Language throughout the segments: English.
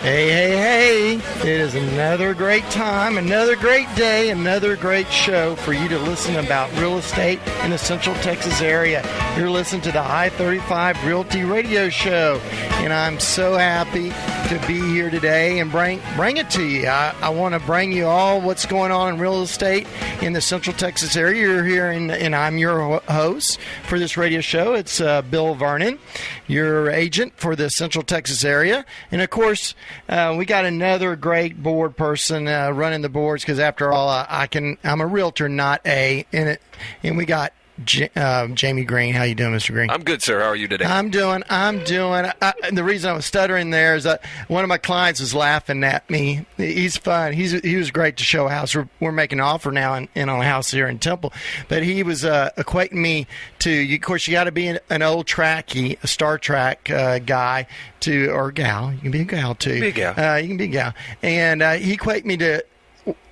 Hey, hey, hey. It is another great time, another great day, another great show for you to listen about real estate in the Central Texas area. You're listening to the I35 Realty Radio Show, and I'm so happy to be here today and bring it to you. I want to bring you all what's going on in real estate in the Central Texas area. You're here, and I'm your host for this radio show. It's Bill Vernon, your agent for the Central Texas area. And, of course, we got another great board person running the boards because, after all, I'm a realtor, not a in it. And we got Jamie Green. How you doing, Mr. Green? I'm good, sir. How are you today? I'm doing. The reason I was stuttering there is that one of my clients was laughing at me. He's fun. He was great to show a house. We're making an offer now on a house here in Temple, but he was equating me to. Of course, you got to be an old Trekkie, a Star Trek guy or gal. You can be a gal too. Be a gal. You can be a gal, and he equated me to.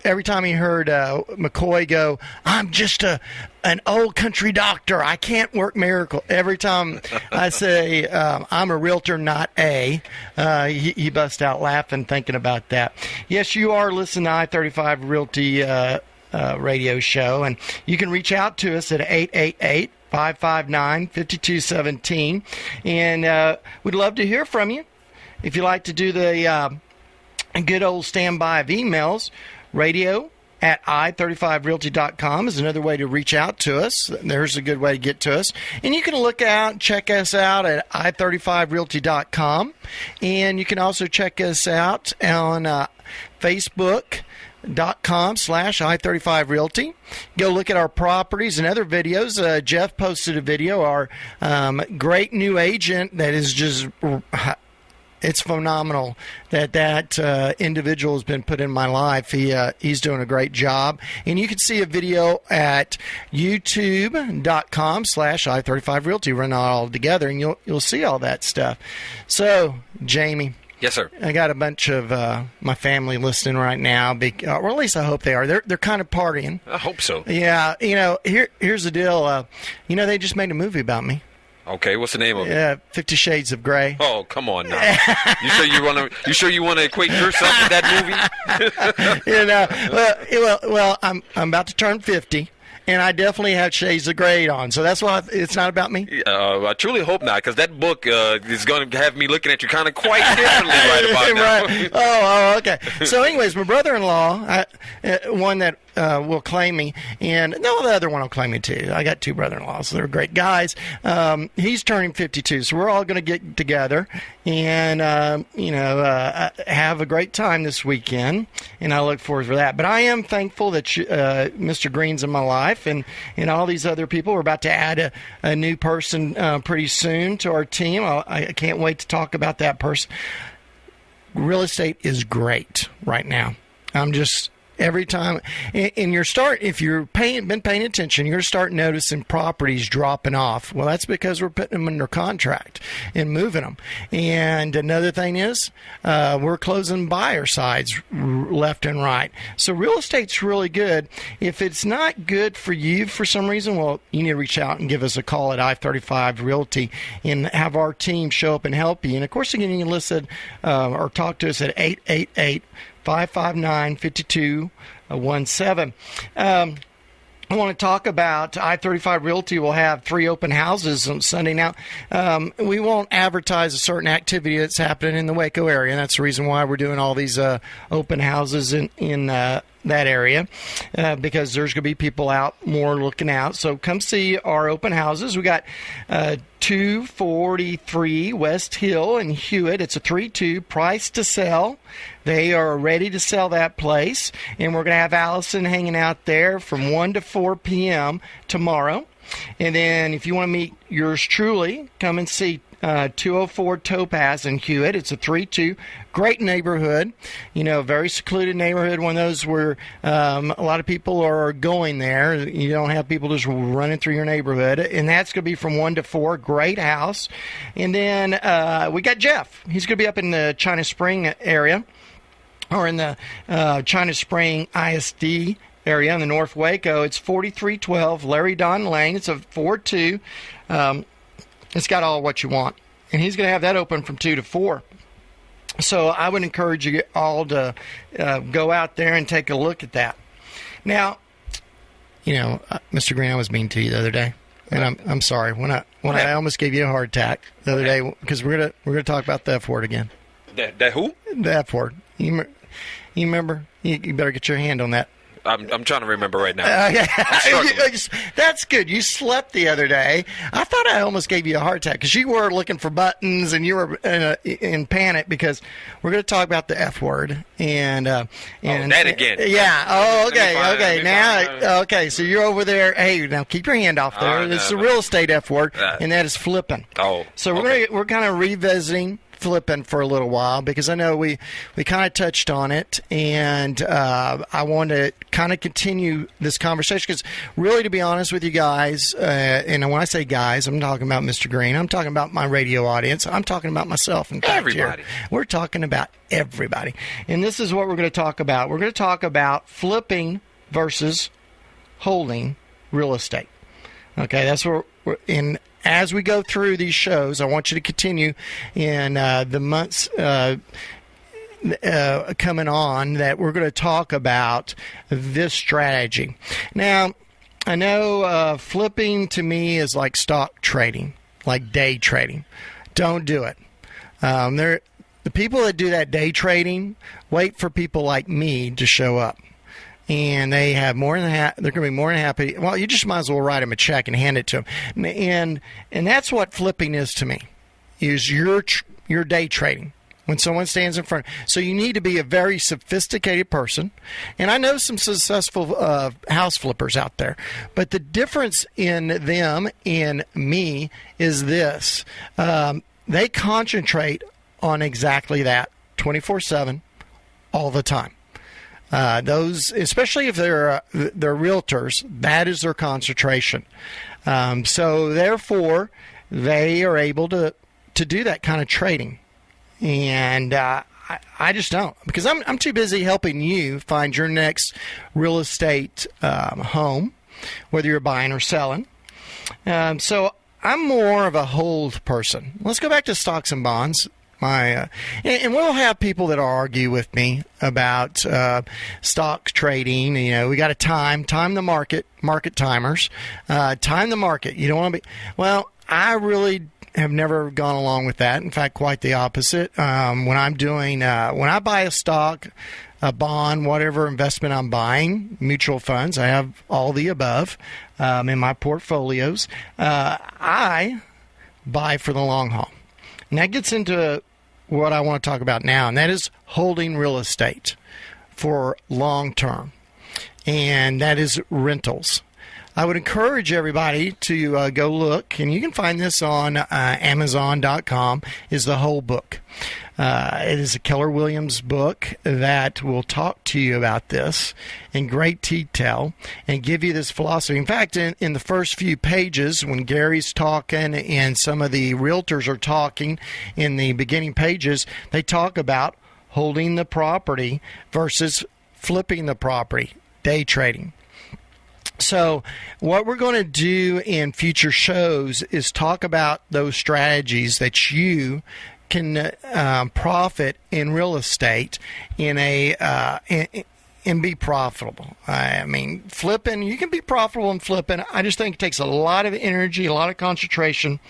Every time he heard McCoy go, "I'm just an old country doctor. I can't work miracle." Every time I say I'm a realtor, not a, he busts out laughing thinking about that. Yes, you are listening to I35 Realty radio show, and you can reach out to us at 888-559-5217, and we'd love to hear from you. If you like to do the good old standby of emails, radio at i35realty.com is another way to reach out to us. There's a good way to get to us. And you can check us out at i35realty.com. And you can also check us out on Facebook.com/i35realty. Go look at our properties and other videos. Jeff posted a video. Our great new agent that is just... It's phenomenal that individual has been put in my life. He's doing a great job. And you can see a video at youtube.com/i35realty. Run it all together, and you'll see all that stuff. So, Jamie. Yes, sir. I got a bunch of my family listening right now, or at least I hope they are. They're kind of partying. I hope so. Yeah. Here's the deal. They just made a movie about me. Okay, what's the name of it? Yeah, 50 Shades of Grey. Oh, come on now. You sure you want to equate yourself to that movie? Well, I'm about to turn 50. And I definitely have shades of gray on, so that's why it's not about me. I truly hope not, because that book is going to have me looking at you kind of quite differently right about now. Right. Oh, okay. So, anyways, my brother-in-law, one that will claim me, and no, the other one will claim me too. I got two brother-in-laws, so they're great guys. He's turning 52, so we're all going to get together and have a great time this weekend, and I look forward to that. But I am thankful that Mr. Green's in my life, and all these other people. We're about to add a new person pretty soon to our team. I can't wait to talk about that person. Real estate is great right now. I'm just... Every time, and if you've been paying attention, you're going to start noticing properties dropping off. Well, that's because we're putting them under contract and moving them. And another thing is, we're closing buyer sides left and right. So real estate's really good. If it's not good for you for some reason, well, you need to reach out and give us a call at I35 Realty and have our team show up and help you. And of course, again, you can listen or talk to us at 888-559-5217. I want to talk about I-35 Realty will have 3 open houses on Sunday. Now, we won't advertise a certain activity that's happening in the Waco area, and that's the reason why we're doing all these open houses in that area, because there's going to be people out more looking out. So come see our open houses. We got 243 West Hill in Hewitt. It's a 3-2 price to sell. They are ready to sell that place, and we're going to have Allison hanging out there from 1 to 4 p.m. tomorrow. And then if you want to meet yours truly, come and see 204 Topaz in Hewitt. It's a 3-2. Great neighborhood. Very secluded neighborhood. One of those where a lot of people are going there. You don't have people just running through your neighborhood. And that's going to be from 1 to 4. Great house. And then we got Jeff. He's going to be up in the China Spring area, or in the China Spring ISD area in the North Waco. It's 4312 Larry Don Lane. It's a 4-2. It's got all what you want. And he's going to have that open from 2 to 4. So I would encourage you all to go out there and take a look at that. Now, Mr. Green, I was mean to you the other day, and I'm sorry when I almost gave you a heart attack the other day, because we're gonna talk about the F word again. The who? The F word. You remember? You better get your hand on that. I'm trying to remember right now. That's good. You slept the other day. I thought I almost gave you a heart attack because you were looking for buttons and you were in panic because we're going to talk about the F word and that again. Yeah. Oh, okay. Now, okay. So you're over there. Hey, now keep your hand off there. This is a real estate F word, and that is flipping. Oh. So we're kind of revisiting flipping for a little while because I know we kind of touched on it, and I want to kind of continue this conversation because really, to be honest with you guys, and when I say guys, I'm talking about Mr. Green, I'm talking about my radio audience, I'm talking about myself. In fact, everybody. We're talking about everybody, and this is what we're going to talk about. We're going to talk about flipping versus holding real estate. Okay, that's where we're in. As we go through these shows, I want you to continue in the months coming on that we're going to talk about this strategy. Now, I know flipping to me is like stock trading, like day trading. Don't do it. The people that do that day trading wait for people like me to show up. And they have more than they're going to be more than happy. Well, you just might as well write them a check and hand it to them. And that's what flipping is to me, is your day trading when someone stands in front. So you need to be a very sophisticated person. And I know some successful house flippers out there. But the difference in them and me is this. They concentrate on exactly that 24/7 all the time. Those, especially if they're realtors, that is their concentration. So therefore, they are able to do that kind of trading, and I just don't, because I'm too busy helping you find your next real estate home, whether you're buying or selling. So I'm more of a hold person. Let's go back to stocks and bonds. And we'll have people that argue with me about stock trading. We got to time the market timers, time the market. You don't want to be. Well, I really have never gone along with that. In fact, quite the opposite. When I buy a stock, a bond, whatever investment I'm buying, mutual funds, I have all the above in my portfolios. I buy for the long haul. And that gets into what I want to talk about now, and that is holding real estate for long term, and that is rentals. I would encourage everybody to go look, and you can find this on Amazon.com, is the whole book. It is a Keller Williams book that will talk to you about this in great detail and give you this philosophy. In fact, in the first few pages, when Gary's talking and some of the realtors are talking in the beginning pages, they talk about holding the property versus flipping the property, day trading. So what we're going to do in future shows is talk about those strategies that you can profit in real estate and be profitable. I mean, flipping, you can be profitable in flipping. I just think it takes a lot of energy, a lot of concentration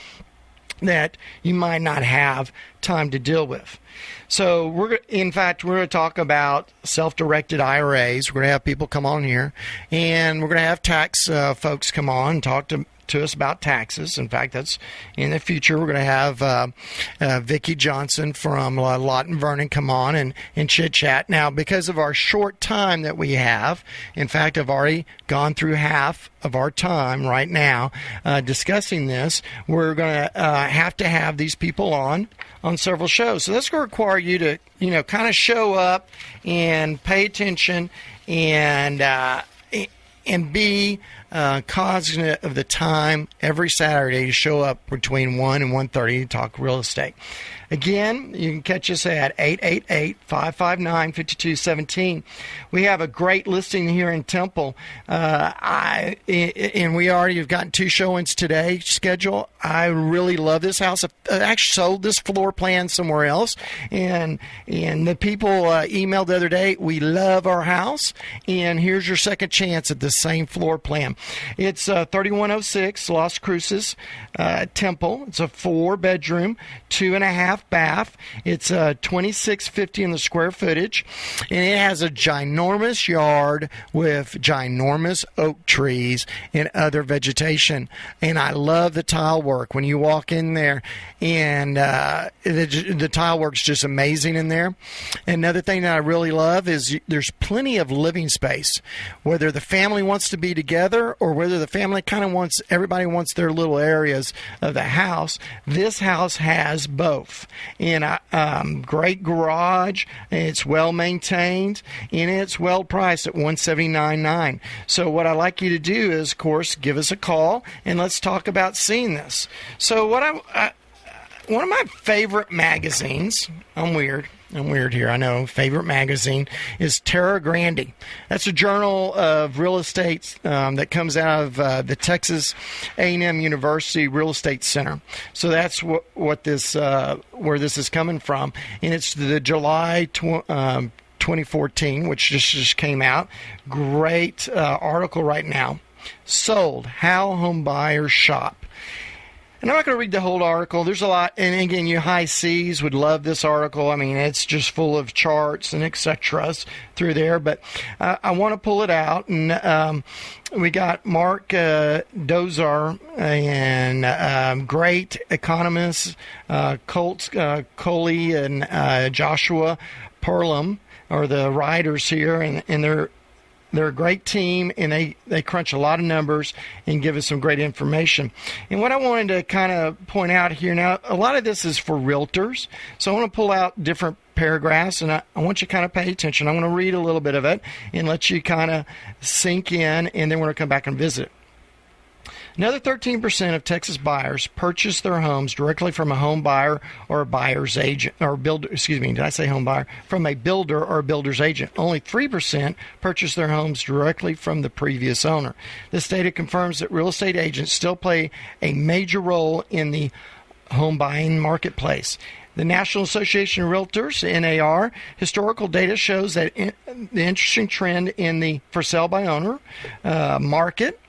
that you might not have time to deal with. So we're going to talk about self-directed IRAs. We're going to have people come on here, and we're going to have tax folks come on and talk to us about taxes. In fact, that's in the future. We're going to have Vicki Johnson from Lawton Vernon come on and chit-chat. Now, because of our short time that we have, in fact, I've already gone through half of our time right now discussing this. We're going to have these people on several shows. So that's going to require you to, kind of show up and pay attention and be cognizant of the time every Saturday to show up between 1 and 1:30 to talk real estate. Again, you can catch us at 888-559-5217. We have a great listing here in Temple. And we already have gotten 2 showings today scheduled. I really love this house. I actually sold this floor plan somewhere else. And the people emailed the other day, we love our house. And here's your second chance at the same floor plan. It's 3106 Las Cruces, Temple. It's a 4-bedroom, 2.5 bath. It's $26.50 in the square footage, and it has a ginormous yard with ginormous oak trees and other vegetation. And I love the tile work when you walk in there, and the tile work's just amazing in there. Another thing that I really love is there's plenty of living space, whether the family wants to be together or whether the family kind of everybody wants their little areas of the house. This house has both. And great garage, and it's well maintained, and it's well priced at $179,900. So what I'd like you to do is, of course, give us a call and let's talk about seeing this. So one of my favorite magazines, I'm weird here, I know. Favorite magazine is Terra Grande. That's a journal of real estate that comes out of the Texas A&M University Real Estate Center. So that's what this where this is coming from, and it's the July 2014, which just came out. Great article right now. Sold: How Home Buyers Shop. And I'm not going to read the whole article. There's a lot. And again, you high C's would love this article. I mean, it's just full of charts and et cetera through there. But I want to pull it out. And we got Mark Dozar and great economists, Colt Coley and Joshua Perlum are the writers here. And they're a great team, and they crunch a lot of numbers and give us some great information. And what I wanted to kind of point out here now, a lot of this is for realtors. So I want to pull out different paragraphs, and I want you to kind of pay attention. I want to read a little bit of it and let you kind of sink in, and then we're going to come back and visit. Another 13% of Texas buyers purchase their homes directly from a home buyer or a buyer's agent, or builder. Excuse me, did I say home buyer? From a builder or a builder's agent. Only 3% purchase their homes directly from the previous owner. This data confirms that real estate agents still play a major role in the home buying marketplace. The National Association of Realtors, NAR, historical data shows that the interesting trend in the for sale by owner market.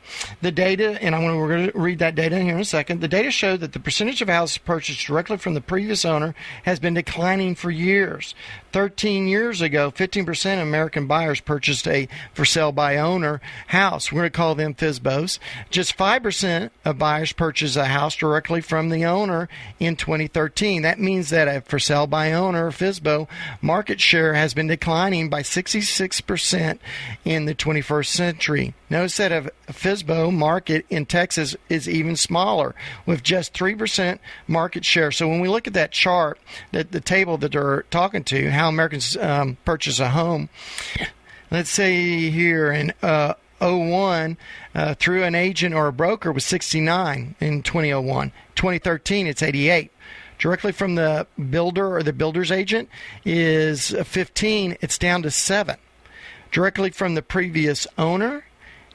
The data, and we're going to read that data in here in a second. The data show that the percentage of houses purchased directly from the previous owner has been declining for years. 13 years ago, 15% of American buyers purchased a for sale by owner house. We're going to call them FSBOs. Just 5% of buyers purchased a house directly from the owner in 2013. That means that a for sale by owner, FSBO, market share has been declining by 66% in the 21st century. Notice that a FSBO market in Texas is even smaller, with just 3% market share. So when we look at that chart, the table that they're talking to, how Americans purchase a home, let's say here in 01, through an agent or a broker was 69 in 2001. 2013, it's 88. Directly from the builder or the builder's agent is 15. It's down to 7. Directly from the previous owner,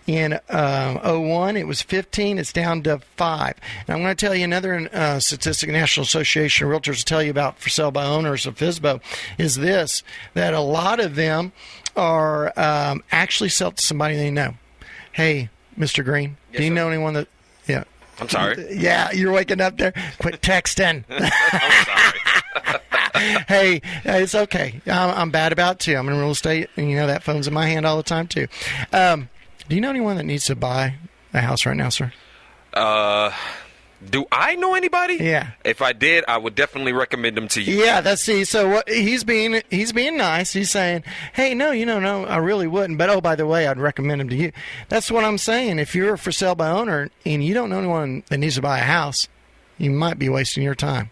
in 01, it was 15. It's down to 5. And I'm going to tell you another statistic National Association of Realtors will tell you about for sale by owners of FSBO is this, that a lot of them are actually sell to somebody they know. Hey, Mr. Green, yes, do you sir. know anyone that... Yeah. I'm sorry. Yeah, you're waking up there. Quit texting. I'm sorry. Hey, it's okay. I'm bad about it, too. I'm in real estate, and you know that phone's in my hand all the time, too. Do you know anyone that needs to buy a house right now, sir? Do I know anybody? Yeah. If I did, I would definitely recommend them to you. Yeah, so what he's being nice. He's saying, "Hey, no, I really wouldn't. But oh, by the way, I'd recommend him to you." That's what I'm saying. If you're for sale by owner and you don't know anyone that needs to buy a house, you might be wasting your time.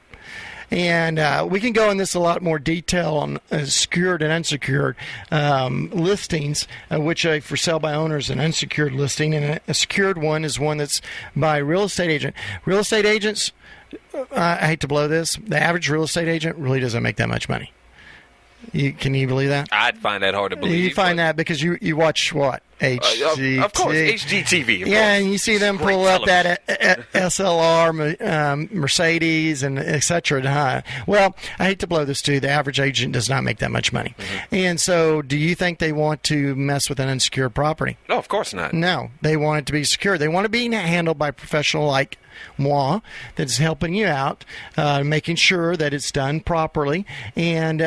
And we can go in this a lot more detail on secured and unsecured listings, which a for sale by owner is an unsecured listing, and a secured one is one that's by a real estate agent. Real estate agents, I hate to blow this, the average real estate agent really doesn't make that much money. Can you believe that? I'd find that hard to believe. You find that because you watch what? HGTV. Of course, HGTV. And you see them pull up that SLR, Mercedes, and et cetera. Well, I hate to blow this too. The average agent does not make that much money. Mm-hmm. And so do you think they want to mess with an unsecured property? No, of course not. No, they want it to be secure. They want to be handled by a professional like moi that's helping you out, making sure that it's done properly. And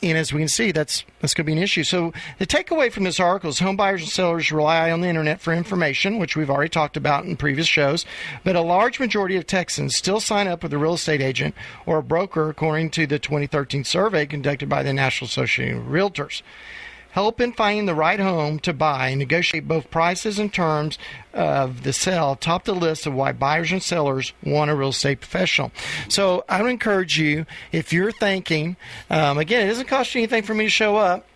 as we can see, that's going to be an issue. So the takeaway from this article is home buyers and sellers rely on the internet for information, which we've already talked about in previous shows. But a large majority of Texans still sign up with a real estate agent or a broker, according to the 2013 survey conducted by the National Association of Realtors. Help in finding the right home to buy and negotiate both prices and terms of the sale top the list of why buyers and sellers want a real estate professional. So I would encourage you, if you're thinking, again, it doesn't cost you anything for me to show up,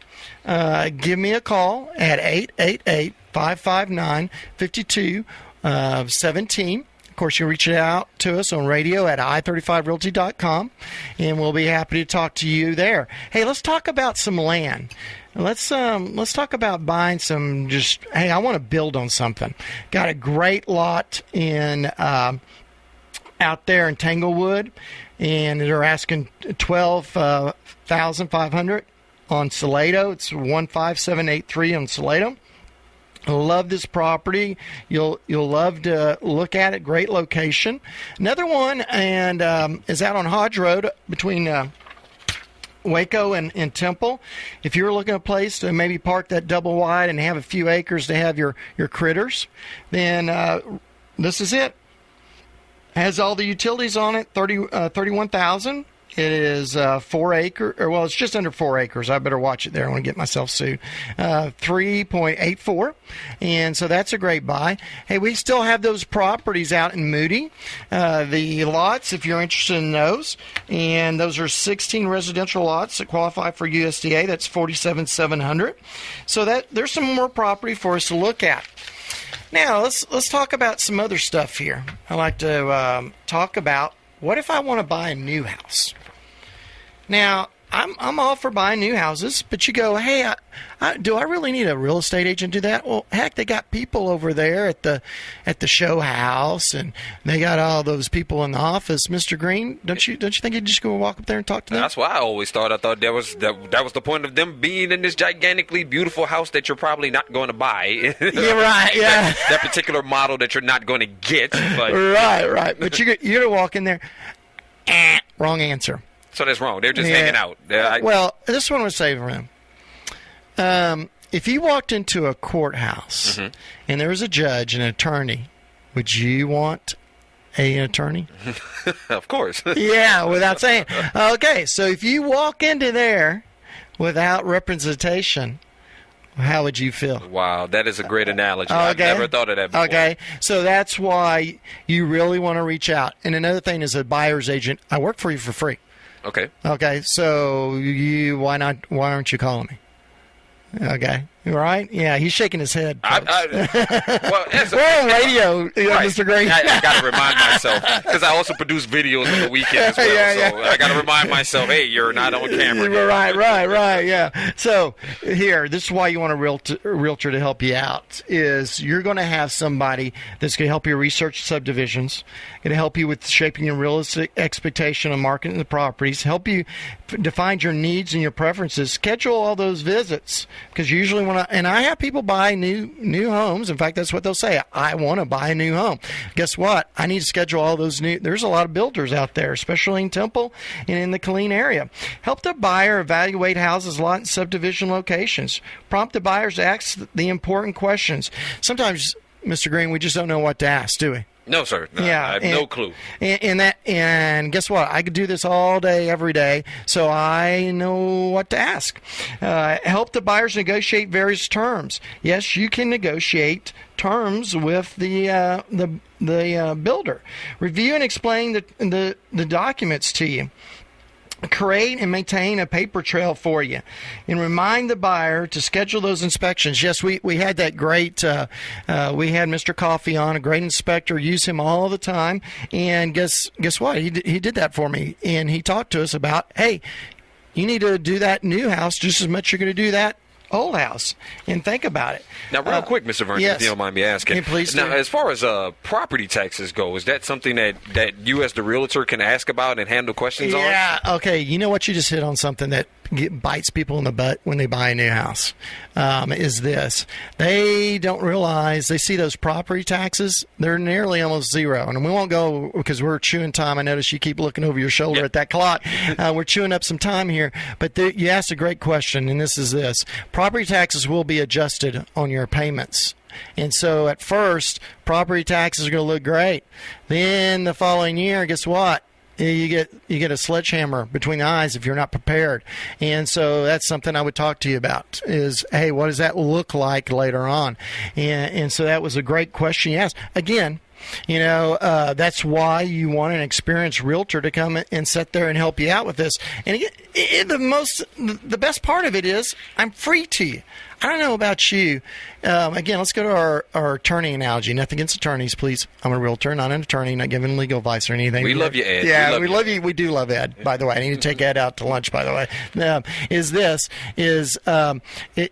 give me a call at 888-559-5217. Of course, you reach out to us on radio at i35realty.com, and we'll be happy to talk to you there. Hey, let's talk about some land. Let's talk about buying some. Hey, I want to build on something. Got a great lot in out there in Tanglewood, and they're asking $12,500 on Salado. It's 15783 on Salado. I love this property. You'll love to look at it. Great location. Another one and is out on Hodge Road between Waco and Temple. If you're looking at a place to maybe park that double wide and have a few acres to have your critters, then this is it. Has all the utilities on it. 31,000. It is 4 acre, or well, it's just under 4 acres. I better watch it there. I want to get myself sued. 3.84, and so that's a great buy. Hey, we still have those properties out in Moody, the lots, if you're interested in those, and those are 16 residential lots that qualify for USDA. That's 47,700. So that there's some more property for us to look at. Now let's talk about some other stuff here. I like to talk about, what if I want to buy a new house? Now, I'm all for buying new houses, but you go, hey, do I really need a real estate agent to do that? Well, heck, they got people over there at the show house, and they got all those people in the office. Mr. Green, don't you think you'd just go walk up there and talk to them? That's why I always thought. I thought that was the point of them being in this gigantically beautiful house that you're probably not going to buy. You're right. Yeah, that particular model that you're not going to get. But. Right. But you're gonna walk in there. Wrong answer. So that's wrong. They're just hanging out. Well, this one was saving for them. If you walked into a courthouse and there was a judge and an attorney, would you want an attorney? Of course. Yeah, without saying. Okay, so if you walk into there without representation, how would you feel? Wow, that is a great analogy. Okay. I've never thought of that before. Okay, so that's why you really want to reach out. And another thing is, a buyer's agent, I work for you for free. Okay, so why aren't you calling me? Okay, right? Yeah, he's shaking his head. We're on radio, right. Mr. Green. I got to remind myself, because I also produce videos on the weekend as well. So I got to remind myself, hey, you're not on camera. Right, yeah. So here, this is why you want a realtor to help you out, is you're going to have somebody that's going to help you research subdivisions, going to help you with shaping your realistic expectation of marketing the properties, help you define your needs and your preferences, schedule all those visits, because usually and I have people buy new homes. In fact, that's what they'll say. I want to buy a new home. Guess what? I need to schedule all those there's a lot of builders out there, especially in Temple and in the Killeen area. Help the buyer evaluate houses, lot, and subdivision locations. Prompt the buyers to ask the important questions. Sometimes, Mr. Green, we just don't know what to ask, do we? No, sir. No, Yeah, I have no clue. And guess what? I could do this all day, every day, so I know what to ask. Help the buyers negotiate various terms. Yes, you can negotiate terms with the builder. Review and explain the documents to you. Create and maintain a paper trail for you, and remind the buyer to schedule those inspections. Yes, we had that great. We had Mr. Coffee on, a great inspector. Use him all the time, and guess what? He did that for me, and he talked to us about, hey, you need to do that new house just as much as you're going to do that old house, and think about it. Now, real quick, Mr. Vernon, yes. if you don't mind me asking. Yeah, please now, do. as far as property taxes go, is that something that you as the realtor can ask about and handle questions on? Yeah, okay. You know what? You just hit on something that bites people in the butt when they buy a new house, is this. They don't realize, they see those property taxes, they're nearly almost zero. And we won't go because we're chewing time. I notice you keep looking over your shoulder at that clock. We're chewing up some time here. But you asked a great question, and this is this. Property taxes will be adjusted on your payments. And so at first, property taxes are going to look great. Then the following year, guess what? You get a sledgehammer between the eyes if you're not prepared. And so that's something I would talk to you about is, hey, what does that look like later on? And so that was a great question you asked. Again, that's why you want an experienced realtor to come and sit there and help you out with this. And again, the best part of it is I'm free to you. I don't know about you. Again, let's go to our attorney analogy. Nothing against attorneys, please. I'm a realtor, not an attorney, not giving legal advice or anything. We love you, Ed. Yeah, we love you. We do love Ed, by the way. I need to take Ed out to lunch, by the way.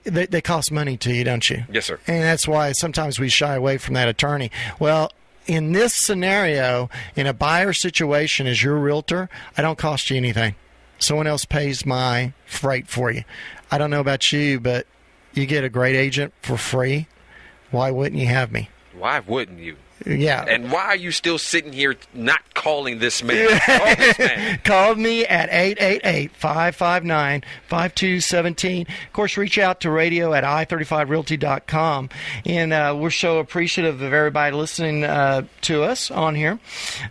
They cost money to you, don't you? Yes, sir. And that's why sometimes we shy away from that attorney. Well, in this scenario, in a buyer situation as your realtor, I don't cost you anything. Someone else pays my freight for you. I don't know about you, but you get a great agent for free. Why wouldn't you have me? Why wouldn't you? Yeah. And why are you still sitting here not calling this man? Call this man. Call me at 888-559-5217. Of course, reach out to radio at i35realty.com. And we're so appreciative of everybody listening to us on here.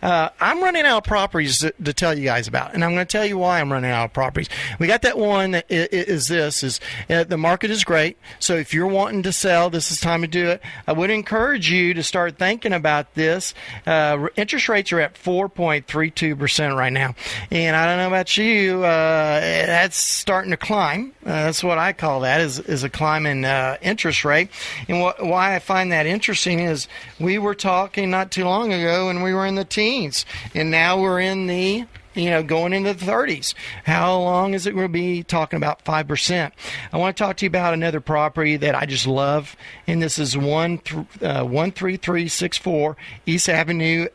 I'm running out of properties to tell you guys about, and I'm going to tell you why I'm running out of properties. We got that one that is the market is great. So if you're wanting to sell, this is time to do it. I would encourage you to start thinking about this. Interest rates are at 4.32% right now, and I don't know about you, that's starting to climb. That's what I call that, is a climb in interest rate. And why I find that interesting is we were talking not too long ago and we were in the teens, and now we're in the going into the 30s. How long is it going to be talking about 5%? I want to talk to you about another property that I just love, and this is 13364 East Avenue.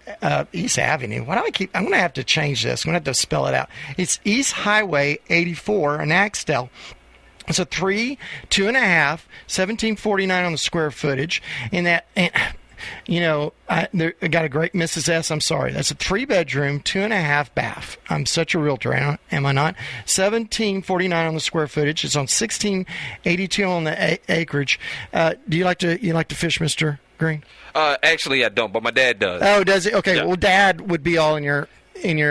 East Avenue. Why do I keep? I'm going to have to change this. I'm going to have to spell it out. It's East Highway 84 in Axtell. It's a 3, 2.5, 1749 on the square footage, I got a great Mrs. S. I'm sorry. That's a 3-bedroom, 2.5 bath. I'm such a realtor, am I not? 1749 on the square footage. It's on 1682 on the acreage. Do you like to fish, Mr. Green? Actually, I don't, but my dad does. Oh, does he? Okay. Yeah. Well, Dad would be all in your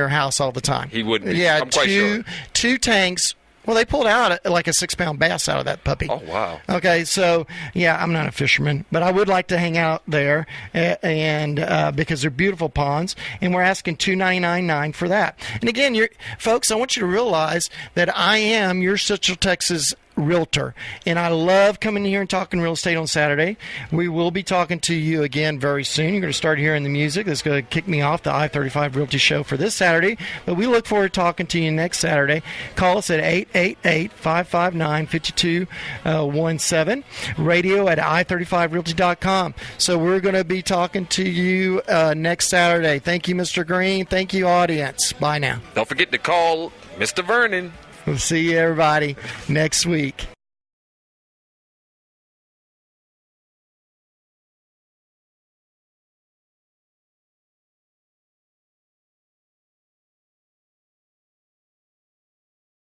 house all the time. He wouldn't be. Yeah, I'm quite sure. Two tanks. Well, they pulled out like a 6-pound bass out of that puppy. Oh, wow. Okay, so, yeah, I'm not a fisherman, but I would like to hang out there, and because they're beautiful ponds, and we're asking $299.9 for that. And again, folks, I want you to realize that I am your Central Texas realtor, and I love coming here and talking real estate on Saturday. We will be talking to you again very soon. You're going to start hearing the music that's going to kick me off the I-35 Realty Show for this Saturday, but we look forward to talking to you next Saturday. Call us at 888-559-5217, radio at i35realty.com. So we're going to be talking to you next Saturday. Thank you, Mr. Green. Thank you, audience. Bye now. Don't forget to call Mr. Vernon. We'll see you, everybody, next week.